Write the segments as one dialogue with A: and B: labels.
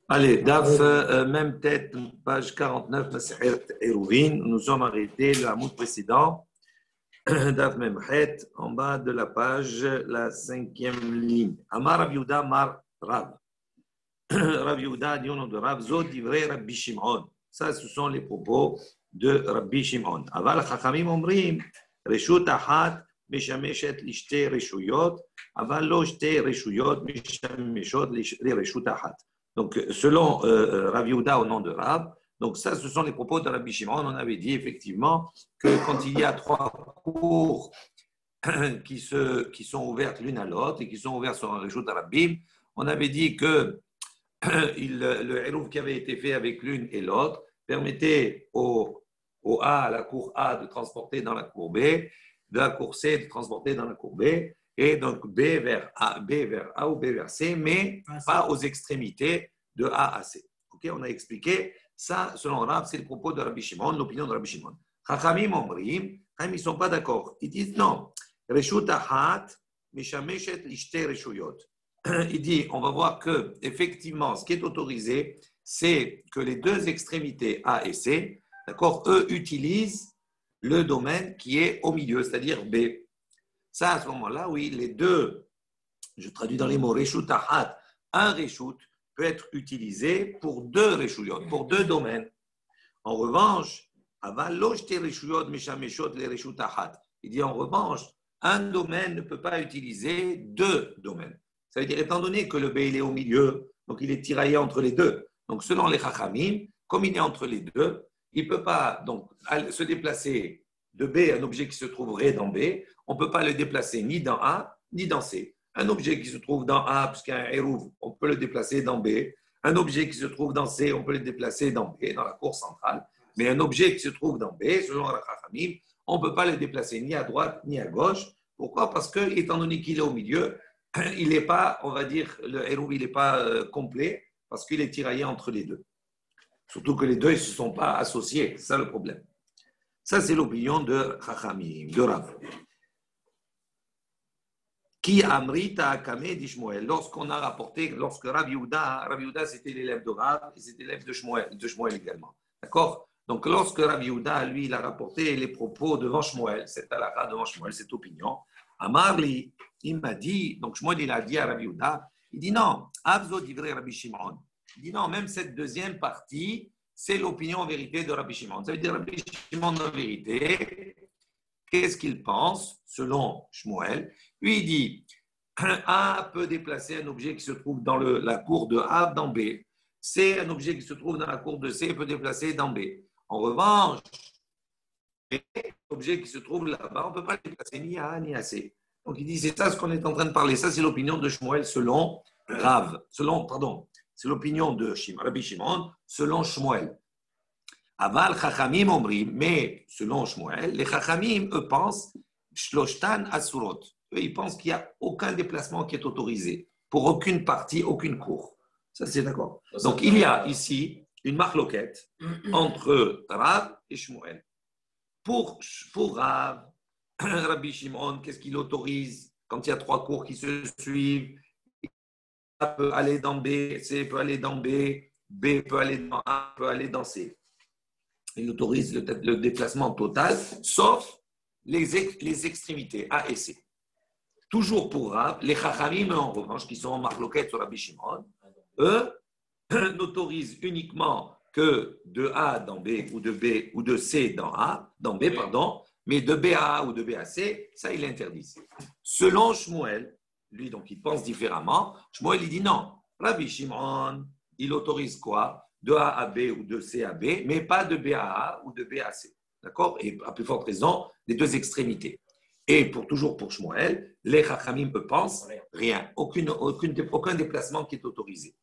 A: Allez, DAF, même tête, page 49, Masechet Eruvin. Nous sommes arrêtés le hamoud précédent. DAF même het, en bas de la page, la 5e ligne. Amar Rav Yehuda Mar Rav. Rav Yehuda dit au nom de Rav, Zod divrei Rabbi Shimon. Ça, ce sont les propos de Rabbi Shimon. Aval Chachamim omrim, Reshut Achat, Meshameshet lishte reshuyot, Aval lo shte reshuyot, Meshameshot li Reshut Achat. Donc, selon Rav Yehuda au nom de Rav, donc ça, ce sont les propos de Rabbi Shimon. On avait dit effectivement que quand il y a trois cours qui sont ouvertes l'une à l'autre et qui sont ouvertes sur un Reshut Rabbim, on avait dit que le Eruv qui avait été fait avec l'une et l'autre permettait au A, à la cour A, de transporter dans la cour B, de la cour C de transporter dans la cour B, et donc B vers A ou B vers C, mais pas aux extrémités de A à C. Okay, on a expliqué ça, selon Rav, c'est le propos de Rabbi Shimon, l'opinion de Rabbi Shimon. Chachamim omrim, ils ne sont pas d'accord. Ils disent non. Reshut achat, mishameshet lishte reshuyot. Il dit, on va voir que effectivement, ce qui est autorisé, c'est que les deux extrémités A et C, d'accord, eux utilisent le domaine qui est au milieu, c'est-à-dire B. Ça, à ce moment-là, oui, les deux, je traduis dans les mots, reshut achat, un reshut peut être utilisé pour deux reshuyot, pour deux domaines. En revanche, aval lo shte reshuyot mishameshot le reshut achat. Il dit en revanche, un domaine ne peut pas utiliser deux domaines. Ça veut dire, étant donné que le B il est au milieu, donc il est tiraillé entre les deux. Donc, selon les Chachamim, comme il est entre les deux, il ne peut pas donc, se déplacer de B, un objet qui se trouverait dans B, on ne peut pas le déplacer ni dans A, ni dans C. Un objet qui se trouve dans A, puisqu'il y a un Eruv, on peut le déplacer dans B. Un objet qui se trouve dans C, on peut le déplacer dans B, dans la cour centrale. Mais un objet qui se trouve dans B, selon les Chachamim, on ne peut pas le déplacer ni à droite, ni à gauche. Pourquoi? Parce que, étant donné qu'il est au milieu, il n'est pas, on va dire, le Eruv, il n'est pas complet parce qu'il est tiraillé entre les deux. Surtout que les deux, ils ne se sont pas associés. C'est ça le problème. Ça, c'est l'opinion de Chachamim, de Rav. Qui amrita akame dit Shmuel. Lorsqu'on a rapporté, lorsque Rav Yehuda, c'était l'élève de Rav et c'était l'élève de Shmuel également. D'accord? Donc, lorsque Rav Yehuda, lui, il a rapporté les propos devant Shmuel, cette halakha devant Shmuel, cette opinion, Amarli, il m'a dit, donc Shmuel, il a dit à Rav Yehuda, il dit non, Avzo divrei Rabbi Shimon. Il dit non, même cette deuxième partie, c'est l'opinion en vérité de Rabbi Shimon. Ça veut dire Rabbi Shimon en vérité, qu'est-ce qu'il pense selon Shmuel? Lui, il dit A peut déplacer un objet qui se trouve dans la cour de A dans B. C, un objet qui se trouve dans la cour de C, peut déplacer dans B. En revanche, l'objet qui se trouve là-bas, on ne peut pas le déplacer ni à A ni à C. Donc il dit, c'est ça ce qu'on est en train de parler. Ça, c'est l'opinion de Shmuel selon Rav. C'est l'opinion de Rabbi Shimon selon Shmuel. Aval Chachamim omrim, mais selon Shmuel, les Chachamim, eux, pensent Shloshtan Asurot. Eux, ils pensent qu'il n'y a aucun déplacement qui est autorisé pour aucune partie, aucune cour. Ça, c'est d'accord. Donc il y a ici une marloquette entre Rav et Shmuel. Pour Rav, Rabbi Shimon, qu'est-ce qu'il autorise quand il y a trois cours qui se suivent? A peut aller dans B, C peut aller dans B, B peut aller dans A, peut aller dans C. Il autorise le déplacement total, sauf les extrémités A et C. Toujours pour Rav, les Chachamim, en revanche, qui sont en marloquette sur Rabbi Shimon, eux n'autorisent uniquement que de A dans B ou de B ou de C dans B, pardon, mais de B à A ou de B à C, ça, il interdit. Selon Shmuel, lui, donc, il pense différemment. Shmuel, il dit non. Rabbi Shimon, il autorise quoi? De A à B ou de C à B, mais pas de B à A ou de B à C. D'accord? Et à plus forte raison, les deux extrémités. Et toujours pour Shmuel, les Chachamim pensent rien. Aucun déplacement qui est autorisé.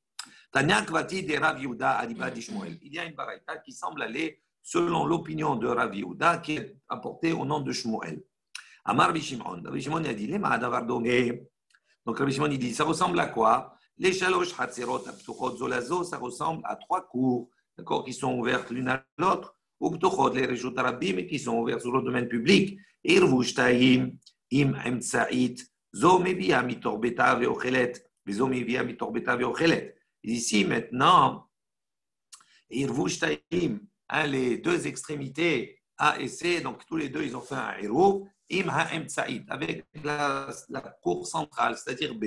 A: Tanya Kvati de Rav Yehuda Adiba di Shmuel. Il y a une baraita qui semble aller selon l'opinion de Rav Yehuda qui est apportée au nom de Shmuel. Amar Rabbi Shimon. Rabbi Shimon a dit, donc Rabbi Shimon il dit, ça ressemble à quoi? Les shalosh hatzerot aptuchot zolazo, ça ressemble à trois cours, d'accord, qui sont ouvertes l'une à l'autre, ou ptuchot les reshut rabbim, mais qui sont ouvertes sur le domaine public. Irvu shtayim im emtsa'it zo mevia mitorbeta veochelet, vezo mevia mitorbeta veochelet. Ici, maintenant, les deux extrémités A et C, donc tous les deux, ils ont fait un Iruv, avec la cour centrale, c'est-à-dire B.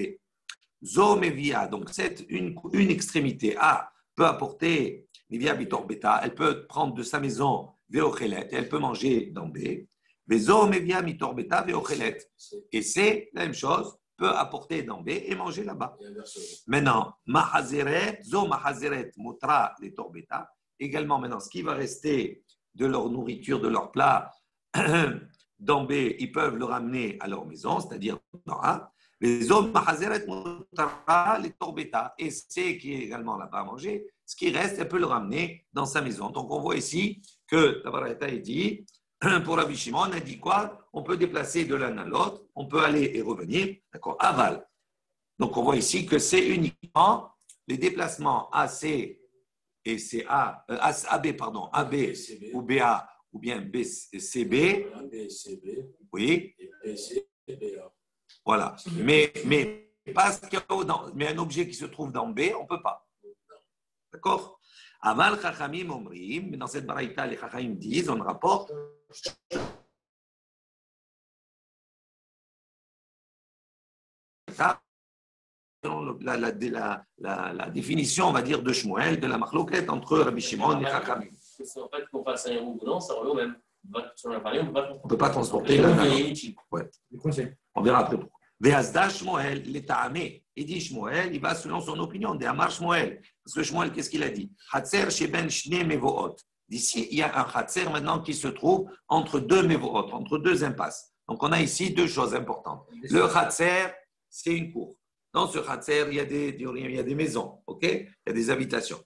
A: Zo mevia, donc c'est une extrémité A peut apporter mevia bitor beta, elle peut prendre de sa maison veochelet, elle peut manger dans B. Zo mevia mitor beta veochelet, et C, la même chose, peut apporter dans B et manger là-bas. Maintenant, mahazeret, zo mahazeret mutra les torbeta. Également, maintenant, ce qui va rester de leur nourriture, de leur plat, dans B, ils peuvent le ramener à leur maison, c'est-à-dire dans A. Les hommes mahazeret mutra les torbeta. Et C qui est également là-bas à manger, ce qui reste, elle peut le ramener dans sa maison. Donc, on voit ici que Tabarata est dit, pour Rabbi Shimon, on a dit quoi? On peut déplacer de l'un à l'autre, on peut aller et revenir, d'accord, aval. Donc, on voit ici que c'est uniquement les déplacements AC et CA, AB, pardon, AB ou BA ou bien BCB. Oui. Voilà. Mais un objet qui se trouve dans B, on ne peut pas. D'accord? Aval Chachamim Omrim, mais dans cette baraïta, les Chachamim disent, on rapporte. La définition, on va dire, de Shmuel, de la marloquette entre Rabbi Shimon et Chachamim.
B: En fait, qu'on fasse un héros ou non, ça revient au même. On
A: ne peut pas transporter. Ouais. On verra après. Ve'azda Shmuel, l'Eta'amé. Il dit Shmuel, il va selon son opinion, de Amar Shmuel. Parce que Shmuel, qu'est-ce qu'il a dit? Hatzer sheben shne mevoot. D'ici, il y a un Hatzer maintenant qui se trouve entre deux mevoot, entre deux impasses. Donc, on a ici deux choses importantes. Le Hatzer, c'est une cour. Dans ce Hatzer, il y a des maisons, ok? Il y a des habitations.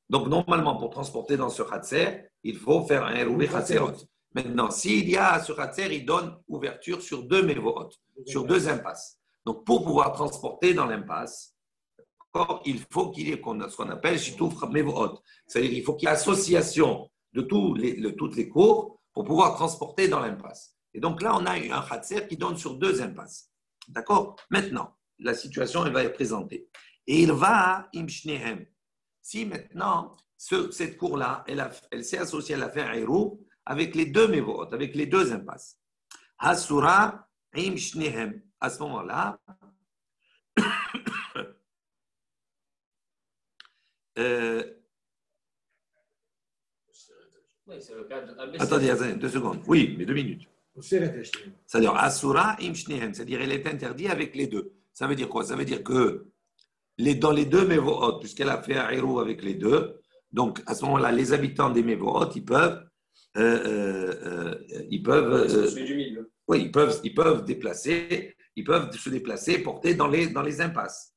A: Donc, normalement, pour transporter dans ce Hatzer, il faut faire un Eruvé Hatzerot. Maintenant, s'il y a ce Hatzer, il donne ouverture sur deux mevoot, sur deux impasses. Donc, pour pouvoir transporter dans l'impasse, il faut qu'il y ait ce qu'on appelle Shitouf Mevoot. C'est-à-dire qu'il faut qu'il y ait association de toutes les cours pour pouvoir transporter dans l'impasse. Et donc là, on a un Hatzer qui donne sur deux impasses. D'accord? Maintenant, la situation, elle va être présentée. Et il va im shnehem. Si maintenant, cette cour-là, elle s'est associée, elle a fait un héros avec les deux mevoot, avec les deux impasses. Hasura im shnehem. À ce moment-là, attendez, 2 secondes. Oui, mais 2 minutes. C'est-à-dire, Asura im shnehem, c'est-à-dire, elle est interdite avec les deux. Ça veut dire quoi? Ça veut dire que dans les deux mevoot, puisqu'elle a fait un héros avec les deux, donc à ce moment-là, les habitants des mevoot, ils peuvent se déplacer, porter dans les impasses.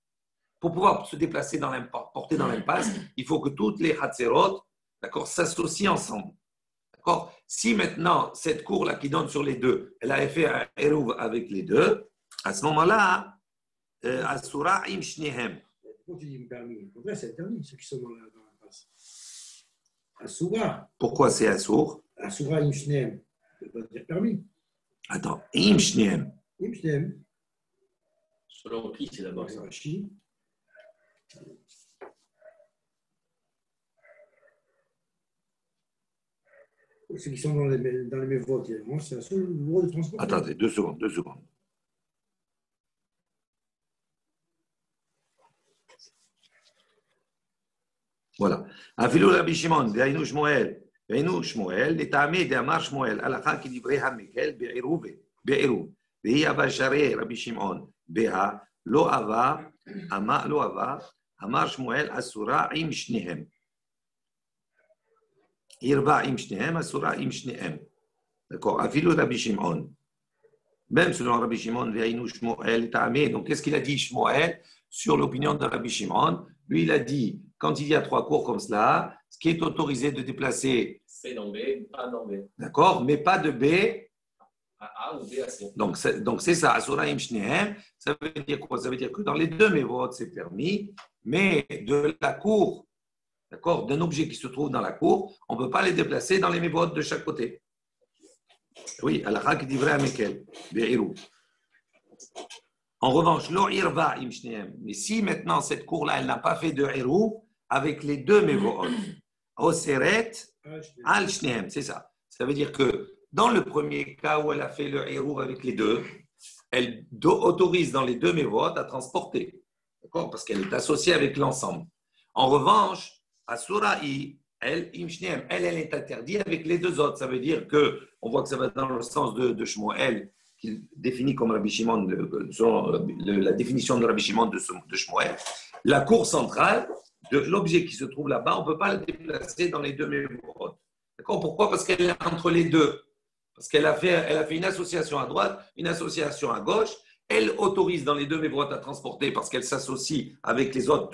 A: Pour pouvoir se déplacer porter dans l'impasse, il faut que toutes les hatzerot, d'accord, s'associent ensemble. D'accord? Si maintenant, cette cour-là qui donne sur les deux, elle a fait un héros avec les deux, à ce moment-là, Asura im shnehem.
C: Pourquoi tu dis permis? Au contraire, c'est interdit, ceux qui sont dans l'impasse. Asura.
A: Pourquoi c'est Asur?
C: Asura im shnehem. Ça veut pas dire permis.
A: Attends, im shnehem.
C: Im shnehem.
B: Selon qui, c'est d'abord ça?
C: Ceux qui sont dans les mévotes, c'est un seul droit de transport.
A: Attendez, 2 secondes. Voilà. Afilou Rabbi Shimon, Ve'ainu Shmuel, l'Etamé de Amar Shmuel, Alakha ki divrei HaMikel, Be'eruv, Ve'i Ava Sharei Rabbi Shimon, Be'a, Lo Ava, Amar Shmuel, Asura im Shnehem. Irba im Shnehem, Asura im Shnehem. D'accord. Afilou Rabbi Shimon. Même selon Rabbi Shimon, Ve'ainu Shmuel, L'Etamé. Donc, qu'est-ce qu'il a dit Shmuel sur l'opinion de Rabbi Shimon? Lui, il a dit, quand il y a 3 cours comme cela, ce qui est autorisé de déplacer,
B: c'est dans B, pas dans B.
A: D'accord, mais pas de B
B: à A ou B à C.
A: Donc c'est ça, Asura im shnehem. Ça veut dire quoi? Ça veut dire que dans les deux mévotes, c'est permis, mais de la cour, d'accord, d'un objet qui se trouve dans la cour, on ne peut pas les déplacer dans les mévotes de chaque côté. Oui, Alakha qui dit vrai à Mekel, Be'irou. En revanche, lo irva im shneem. Mais si maintenant cette cour-là, elle n'a pas fait de héros avec les deux mevoot, oseret al shneem, c'est ça. Ça veut dire que dans le premier cas où elle a fait le héros avec les deux, elle autorise dans les deux mevoot à transporter, d'accord? Parce qu'elle est associée avec l'ensemble. En revanche, Asura'i, elle est interdite avec les deux autres. Ça veut dire que, on voit que ça va dans le sens de Shmuel, qu'il définit comme Rabbi Shimon, la définition de Rabbi Shimon de Shmuel. La cour centrale, de l'objet qui se trouve là-bas, on ne peut pas le déplacer dans les deux mémoires. D'accord? Pourquoi? Parce qu'elle est entre les deux. Parce qu'elle a fait une association à droite, une association à gauche. Elle autorise dans les deux mévotes à transporter parce qu'elle s'associe avec les autres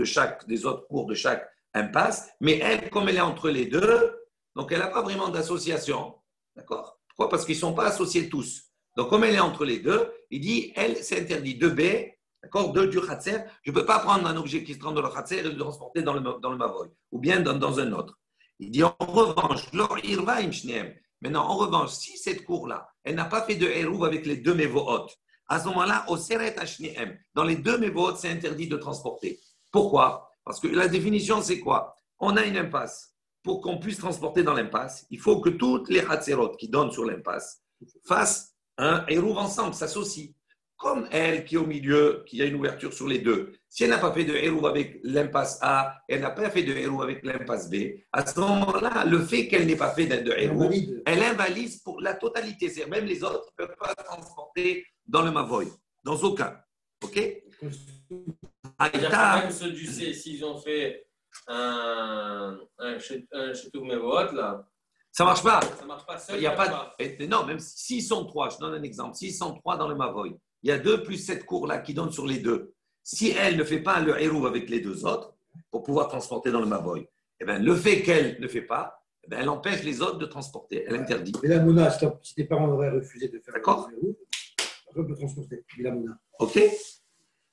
A: des autres cours de chaque impasse. Mais elle, comme elle est entre les deux, donc elle n'a pas vraiment d'association. D'accord? Pourquoi? Parce qu'ils ne sont pas associés tous. Donc comme elle est entre les deux, il dit, elle, c'est interdit de B, d'accord, du Khatser. Je ne peux pas prendre un objet qui se trouve dans le Khatser et le transporter dans le Mavoy, ou bien dans un autre. Il dit en revanche, maintenant, en revanche, si cette cour-là, elle n'a pas fait de Hérouv avec les deux Mevohot, à ce moment-là, au Seret Hashneem, dans les deux Mevohot, c'est interdit de transporter. Pourquoi? Parce que la définition, c'est quoi? On a une impasse. Pour qu'on puisse transporter dans l'impasse, il faut que toutes les Hatserot qui donnent sur l'impasse fassent un Hérouv ensemble, s'associent. Comme elle qui est au milieu, qui a une ouverture sur les deux. Si elle n'a pas fait de Hérouv avec l'impasse A, elle n'a pas fait de Hérouv avec l'impasse B, à ce moment-là, le fait qu'elle n'ait pas fait de Hérouv, elle invalide pour la totalité. C'est-à-dire même les autres ne peuvent pas transporter dans le Mavoy. Dans aucun. OK?
B: Même ceux du C, s'ils ont fait un Chetou Mevohot, là.
A: Ça ne marche pas.
B: Ça ne marche pas seul.
A: Il y a pas non, même s'ils sont trois, je donne un exemple. S'ils sont trois dans le Mavoy, il y a 2 plus cette cour-là qui donne sur les deux. Si elle ne fait pas le Hérouv avec les deux autres, pour pouvoir transporter dans le Mavoy, eh bien, le fait qu'elle ne fait pas, eh bien, elle empêche les autres de transporter. Elle interdit.
C: Mais la Mouna, si tes parents auraient refusé de faire
A: le
C: Hérouv, on peut transporter. La Mouna.
A: OK?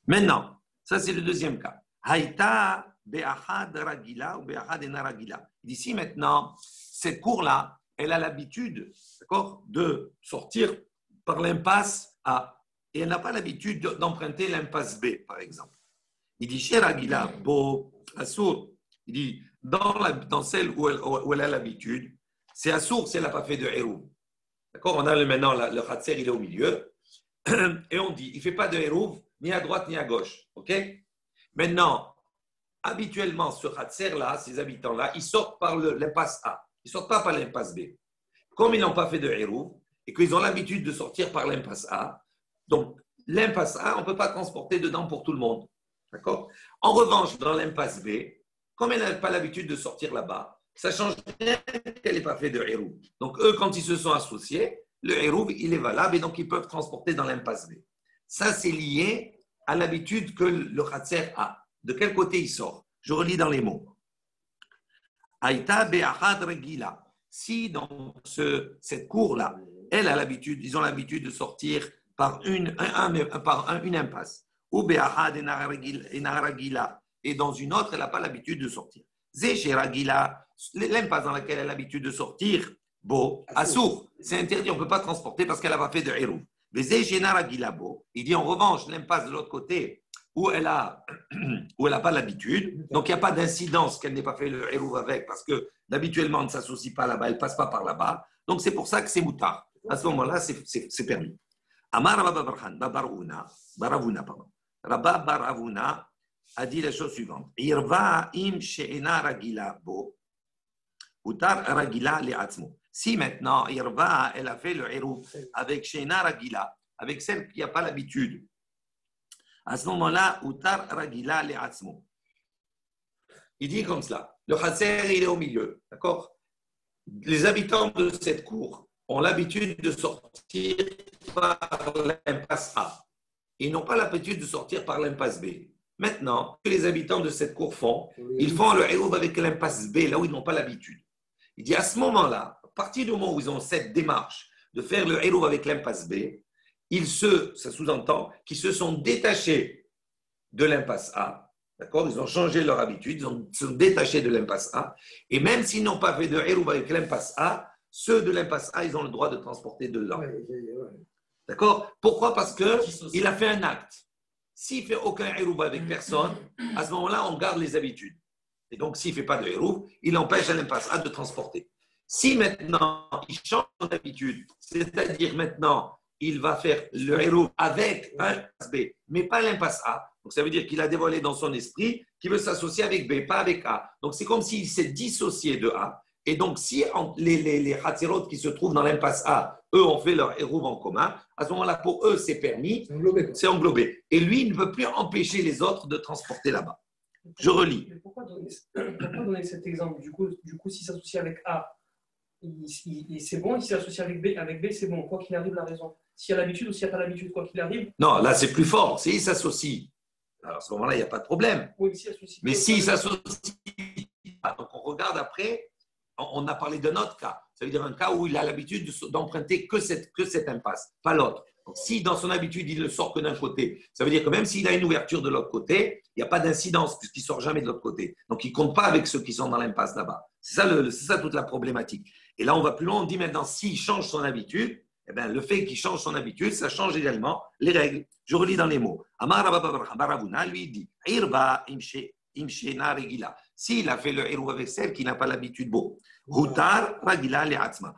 A: Maintenant, ça c'est le deuxième cas. Haïta be'achad ragila ou be'achad ena ragila. D'ici maintenant, cette cour-là, elle a l'habitude, d'accord, de sortir par l'impasse A. Et elle n'a pas l'habitude d'emprunter l'impasse B, par exemple. Il dit, chez Ragila, Bo, Assour, il dit, dans celle où elle a l'habitude, c'est Assour si elle n'a pas fait de Hérouv. D'accord? On a maintenant le Khatser, il est au milieu. Et on dit, il ne fait pas de Hérouv, ni à droite ni à gauche. OK? Maintenant, habituellement, ce Khatser-là, ces habitants-là, ils sortent par l'impasse A. Ils ne sortent pas par l'impasse B. Comme ils n'ont pas fait de Hérouv, et qu'ils ont l'habitude de sortir par l'impasse A, donc l'impasse A, on ne peut pas transporter dedans pour tout le monde. D'accord? En revanche, dans l'impasse B, comme elle n'a pas l'habitude de sortir là-bas, ça change rien qu'elle n'ait pas fait de Hérouv. Donc eux, quand ils se sont associés, le Hérouv, il est valable et donc ils peuvent transporter dans l'impasse B. Ça, c'est lié à l'habitude que le Khatser a. De quel côté il sort? Je relis dans les mots. Aïta be'achad regila. Si dans cette cour-là, elle a l'habitude, ils ont l'habitude de sortir par une impasse, ou be'achad enaragila, et dans une autre, elle n'a pas l'habitude de sortir. Zécheragila, l'impasse dans laquelle elle a l'habitude de sortir, assour, c'est interdit, on ne peut pas transporter parce qu'elle n'a pas fait de Hérouv. Mais Zécheragila, il dit en revanche, l'impasse de l'autre côté, où elle n'a pas l'habitude, donc il n'y a pas d'incidence qu'elle n'ait pas fait le Hérouv avec, parce que habituellement, on ne s'associe pas là-bas, elle ne passe pas par là-bas, donc c'est pour ça que c'est moutard. À ce moment-là, c'est permis. Amar Rabba Baravuna, pardon. Rabba Baravuna a dit la chose suivante. Irva im she'ena ragila bo, utar ragila le'atzmo. Si maintenant, Irva, elle a fait le Hérouv avec she'ena ragila, avec celle qui n'a pas l'habitude, à ce moment-là, utar ragila le'atzmo. Il dit comme cela. Le Khatser, il est au milieu. D'accord? Les habitants de cette cour ont l'habitude de sortir par l'impasse A. Ils n'ont pas l'habitude de sortir par l'impasse B. Maintenant, ce que les habitants de cette cour font, ils font le Hérouv avec l'impasse B, là où ils n'ont pas l'habitude. Il dit à ce moment-là, à partir du moment où ils ont cette démarche de faire le Hérouv avec l'impasse B, ça sous-entend qu'ils se sont détachés de l'impasse A. D'accord? Ils ont changé leur habitude, ils se sont détachés de l'impasse A. Et même s'ils n'ont pas fait de Hérouv avec l'impasse A, ceux de l'impasse A, ils ont le droit de transporter dedans. D'accord? Pourquoi? Parce qu'il a fait un acte. S'il ne fait aucun hérouv avec personne, à ce moment-là, on garde les habitudes. Et donc, s'il ne fait pas de hérouv, il empêche à l'impasse A de transporter. Si maintenant, il change son habitude, c'est-à-dire maintenant, il va faire le hérouv avec un B, mais pas l'impasse A. Donc, ça veut dire qu'il a dévoilé dans son esprit qu'il veut s'associer avec B, pas avec A. Donc, c'est comme s'il s'est dissocié de A. Et donc, si les Hatzirot qui se trouvent dans l'impasse A, eux ont fait leur hérouv en commun, à ce moment-là, pour eux, c'est permis, c'est englobé. Et lui, il ne peut plus empêcher les autres de transporter là-bas. Je relis.
D: Mais pourquoi donner cet exemple? Du coup, s'il s'associe avec A, c'est bon, et s'il s'associe avec B, c'est bon. Quoi qu'il arrive, la raison. S'il y a l'habitude ou s'il n'y a pas l'habitude, quoi qu'il arrive.
A: Non, là, c'est plus fort. S'il s'associe, alors à ce moment-là, il n'y a pas de problème.
D: Oui,
A: mais s'il s'associe, donc on regarde après, on a parlé d'un autre cas. Ça veut dire un cas où il a l'habitude d'emprunter que cette impasse, pas l'autre. Donc, si dans son habitude, il ne sort que d'un côté, ça veut dire que même s'il a une ouverture de l'autre côté, il n'y a pas d'incidence puisqu'il ne sort jamais de l'autre côté. Donc, il ne compte pas avec ceux qui sont dans l'impasse là-bas. C'est ça toute la problématique. Et là, on va plus loin, on dit maintenant, s'il change son habitude, eh bien, le fait qu'il change son habitude, ça change également les règles. Je relis dans les mots. Amar Baravuna, lui, il dit Irba imshe na regila. S'il a fait le héros avec celle qui n'a pas l'habitude, beau. Hutar ragila le'atzmo.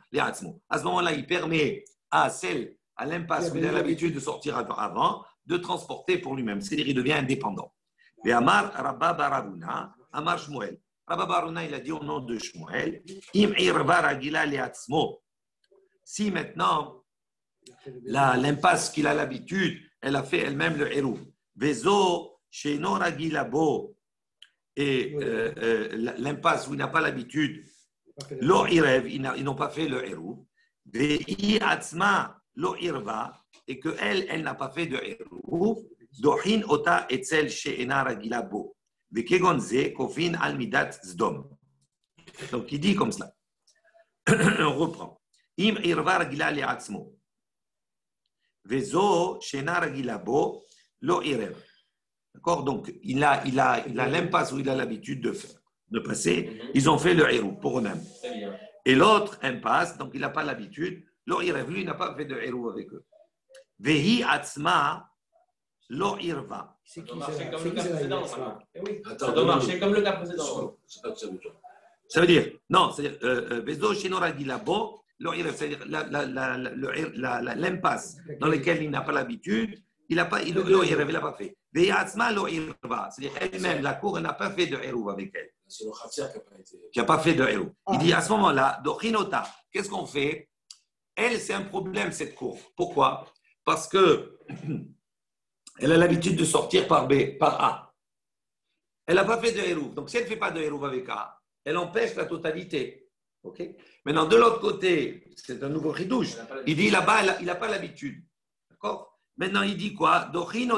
A: À ce moment-là, il permet à celle, à l'impasse où il a l'habitude de sortir avant, de transporter pour lui-même. C'est-à-dire qu'il devient indépendant. Et Amar Rabba Baravuna, Amar Shmuel. Rabba Baravuna, il a dit au nom de Shmuel Im irba ragila le'atzmo. Si maintenant, l'impasse qu'il a l'habitude, elle a fait elle-même le héros. Vezo, chez Noragilabo, et l'impasse où il n'a pas l'habitude, lo irev, ils n'ont pas fait le héros. Vei atzma, lo irva, et qu'elle n'a pas fait de héros. Dohin ota etzel chez Noragilabo. Vekegonze, kofin almidat zdom. Donc il dit comme cela. On reprend. Im irva ragila le'atzmo. Vezo, shena ragila bo, lo irev. D'accord? Donc, il a l'impasse où il a l'habitude de passer. Ils ont fait le héros pour eux-mêmes. Et l'autre impasse, donc il n'a pas l'habitude. Lo irev, lui, il n'a pas fait de héros avec eux. Vehi atzma, lo irva.
D: Ça doit marcher comme le cas précédent.
B: Ça doit marcher comme le cas précédent.
A: Ça veut dire, non, c'est-à-dire, Vezo, shena ragila bo, c'est-à-dire l'impasse dans laquelle il n'a pas l'habitude, il n'a pas fait. C'est-à-dire elle-même, la cour, elle n'a pas fait de héros avec elle.
E: C'est le Khatia
A: qui n'a pas fait de héros. Il dit à ce moment-là, Dochinota, qu'est-ce qu'on fait? Elle, c'est un problème, cette cour. Pourquoi? Parce que elle a l'habitude de sortir par A. Elle n'a pas fait de héros. Donc, si elle ne fait pas de héros avec A, elle empêche la totalité. Okay. Maintenant, de l'autre côté, c'est un nouveau chidouche. Il dit là-bas, il n'a pas l'habitude. D'accord? Maintenant, il dit quoi? Il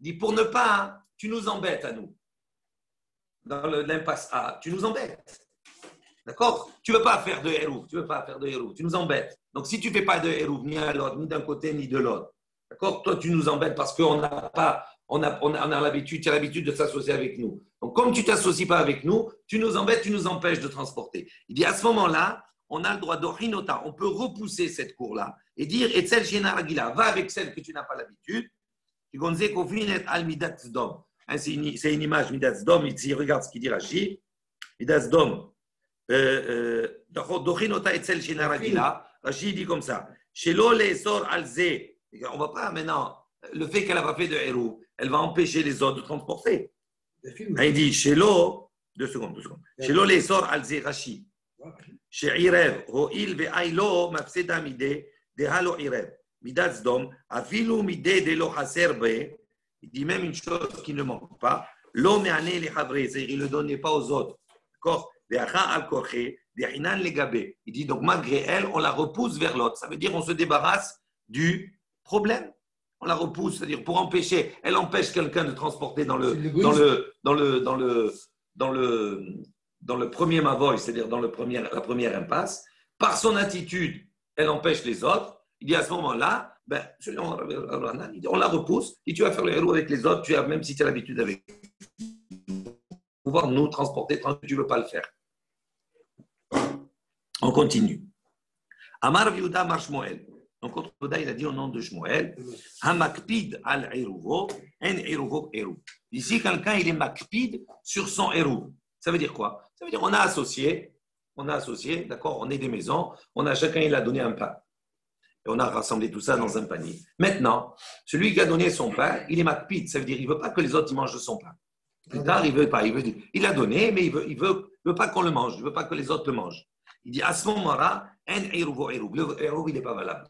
A: dit pour ne pas, tu nous embêtes à nous. Dans l'impasse A, tu nous embêtes. D'accord? Tu ne veux pas faire de héros. Tu nous embêtes. Donc, si tu ne fais pas de héros, ni à l'autre, ni d'un côté, ni de l'autre. D'accord? Toi, tu nous embêtes parce qu'on n'a pas. On a l'habitude, tu as l'habitude de s'associer avec nous. Donc, comme tu ne t'associes pas avec nous, tu nous embêtes, tu nous empêches de transporter. Il dit à ce moment-là, on a le droit d'Ochinota, on peut repousser cette cour-là et dire Etzel Shena Ragila, va avec celle que tu n'as pas l'habitude. C'est une image, Midat Zdom, ici, regarde ce qu'il dit Rashi. Midat Zdom, Dochinota Etzel Shena Ragila, Rashi dit comme ça Shelo Leesor Alze, on ne va pas maintenant, le fait qu'elle n'a pas fait de héros, elle va empêcher les autres de transporter. Il dit, Shelo, 2 secondes. Shelo le'sor al ze Rashi. She'irev, ho'il ve'ailo mafseda mideh, deha lo irev. Midat zdom, afilu mideh de lo chaser be. Il dit même une chose qui ne manque pas. Lo me'ane le chavre, c'est-à-dire il ne le donnait pas aux autres. D'accord? Ve'acha al korche, ve'inan le gabe. Il dit donc malgré elle, on la repousse vers l'autre. Ça veut dire on se débarrasse du problème. On la repousse, c'est-à-dire pour empêcher, elle empêche quelqu'un de transporter dans le premier mavoy, c'est-à-dire dans la première impasse. Par son attitude, elle empêche les autres. Il dit à ce moment-là, on la repousse et tu vas faire le héros avec les autres, même si tu as l'habitude avec pouvoir nous transporter quand tu ne veux pas le faire. On continue. Amar Viuda Marshmoel. Donc, contre Bouddha, il a dit au nom de Shmuel, Hamakpid al Eruvo, en Eruvo Eruv. Ici, quelqu'un, il est makpid sur son Eruv. Ça veut dire quoi? Ça veut dire on a associé, d'accord, on est des maisons, chacun, il a donné un pain. Et on a rassemblé tout ça dans un panier. Maintenant, celui qui a donné son pain, il est makpid. Ça veut dire qu'il ne veut pas que les autres ils mangent de son pain. Plus tard, il ne veut pas. Il a donné, mais il veut pas qu'on le mange. Il ne veut pas que les autres le mangent. Il dit à ce moment-là, en Eruvo Eruv. Le Eruv, il n'est pas valable.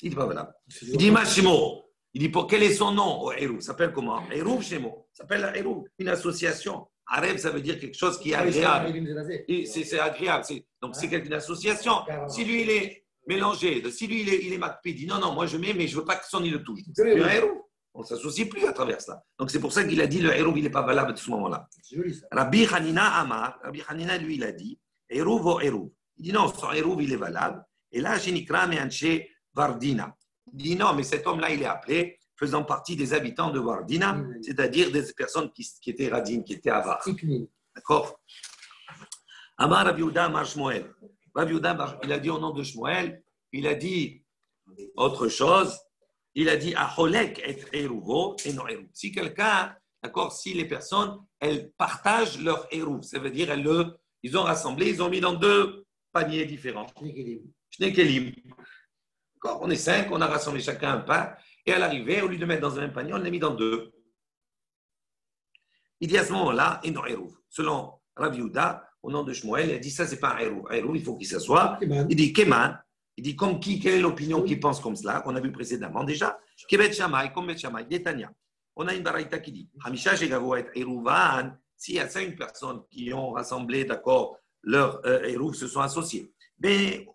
A: Il n'est pas valable. Il dit Mashimo. Il dit quel est son nom au Eruv? Ça s'appelle comment? Eruv Shemo. Ça s'appelle Eruv, une association. Areb, ça veut dire quelque chose qui est agréable. C'est agréable. Donc, c'est une association. Si lui, il est mélangé, si lui, il est makpid, il dit non, moi je mets, mais je ne veux pas que son il le touche. C'est un Eruv. On ne s'associe plus à travers ça. Donc, c'est pour ça qu'il a dit le Eruv, il n'est pas valable à ce moment-là. Rabbi Hanina Amar, Rabbi Hanina, lui, il a dit Eruv ou Eruv. Il dit non, son Eruv, il est valable. Et là, Shenikra Meanche Vardina. Il dit non, mais cet homme-là, il est appelé faisant partie des habitants de Vardina, c'est-à-dire des personnes qui étaient radines, qui étaient avares. D'accord? Amar Rabbi Yehuda Amar Shmuel. Rabbi Yehuda, il a dit au nom de Shmuel, il a dit autre chose. Il a dit Aholek et Eruvo et non Eruv. Si quelqu'un, d'accord, si les personnes, elles partagent leur Eruv, ça veut dire ils ont rassemblé, ils ont mis dans 2 paniers différents. Shnekelim. On est 5, on a rassemblé chacun un pain, et à l'arrivée, au lieu de mettre dans un même panier, on l'a mis dans 2. Il dit à ce moment-là, et non Eruv. Selon Rabbi Yehuda, au nom de Shmuel, il a dit ça, c'est pas un Eruv. Un Eruv, il faut qu'il s'assoie. Il dit Keman. Il dit comme qui, quelle est l'opinion qui pense comme cela, qu'on a vu précédemment déjà. Kebet Shammai, comme Bet Shammai, Netanya. On a une baraïta qui dit Hamisha Shegavo et Eruvan, s'il y a 5 personnes qui ont rassemblé, d'accord, leur Eruv se sont associés. Et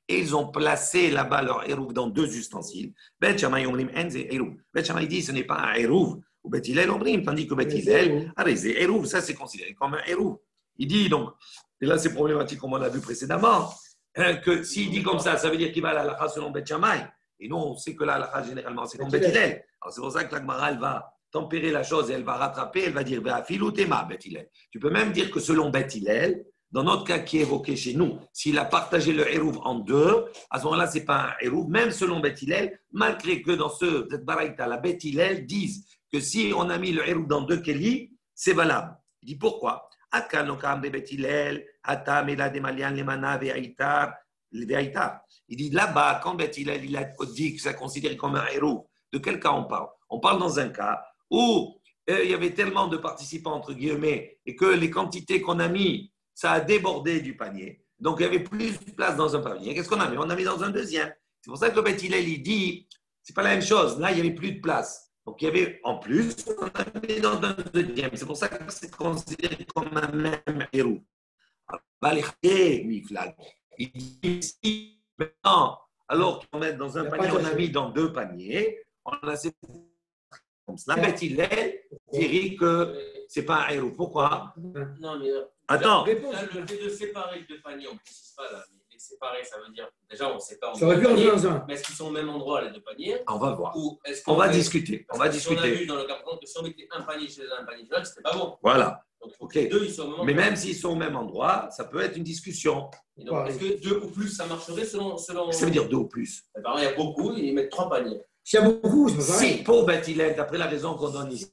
A: ils ont placé là-bas leur Eruv dans 2 ustensiles. Bet Shammai Omrim Enze Eruv. Bet Shammai dit ce n'est pas un Eruv. Ou Bet Hillel Omrim, tandis que Bet Hillel, Eruv, ça c'est considéré comme un Eruv. Il dit donc, et là c'est problématique comme on l'a vu précédemment, que s'il dit comme ça veut dire qu'il va à la halakha selon Bet Shammai. Et nous, on sait que la halakha généralement c'est comme Bet Hillel. Alors c'est pour ça que la Gemara elle va tempérer la chose et elle va rattraper, elle va dire Filou Tema Bet Hillel. Tu peux même dire que selon Bet Hillel, dans notre cas qui est évoqué chez nous, s'il a partagé le Eruv en 2, à ce moment-là, ce n'est pas un Eruv, même selon Bet Hillel, malgré que dans cette baraïta, la Bet Hillel disent que si on a mis le Eruv dans 2 Keli, c'est valable. Il dit pourquoi? Il dit là-bas, quand Bet Hillel il a dit que ça considéré comme un Eruv, de quel cas on parle? On parle dans un cas où il y avait tellement de participants, entre guillemets, et que les quantités qu'on a mis, ça a débordé du panier. Donc, il y avait plus de place dans un panier. Qu'est-ce qu'on a mis? On a mis dans un deuxième. C'est pour ça que le Bet Hillel, il dit, c'est pas la même chose. Là, il n'y avait plus de place. Donc, il y avait en plus, on a mis dans un deuxième. C'est pour ça que c'est considéré comme un même héros. Il dit ici, maintenant, alors qu'on met dans un panier, on a mis dans 2 paniers, on a comme cela. Bet Hillel dirait que ce n'est pas un héros. Pourquoi?
B: Non, mais
A: attends.
B: Là, le fait de séparer les 2 paniers, on ne précise pas là, mais séparer, ça veut dire, déjà, on sépare.
C: Ça aurait pu en faire dans un.
B: Mais est-ce qu'ils sont au même endroit, les 2 paniers?
A: On va voir.
B: On
A: va discuter.
B: On a vu dans le cas que si on mettait un panier chez un panier chez l'autre, c'était pas bon.
A: Voilà.
B: Donc,
A: ok.
B: Les 2, ils sont au même endroit.
A: Mais même s'ils sont au même endroit, ça peut être une discussion.
B: Et donc, est-ce que 2 ou plus, ça marcherait selon...
A: Ça veut dire 2 ou plus.
B: Il y a beaucoup, ils mettent 3 paniers.
C: S'il y a beaucoup, c'est pas pareil.
A: Si, pour Bet Hillel, d'après la raison qu'on donne ici,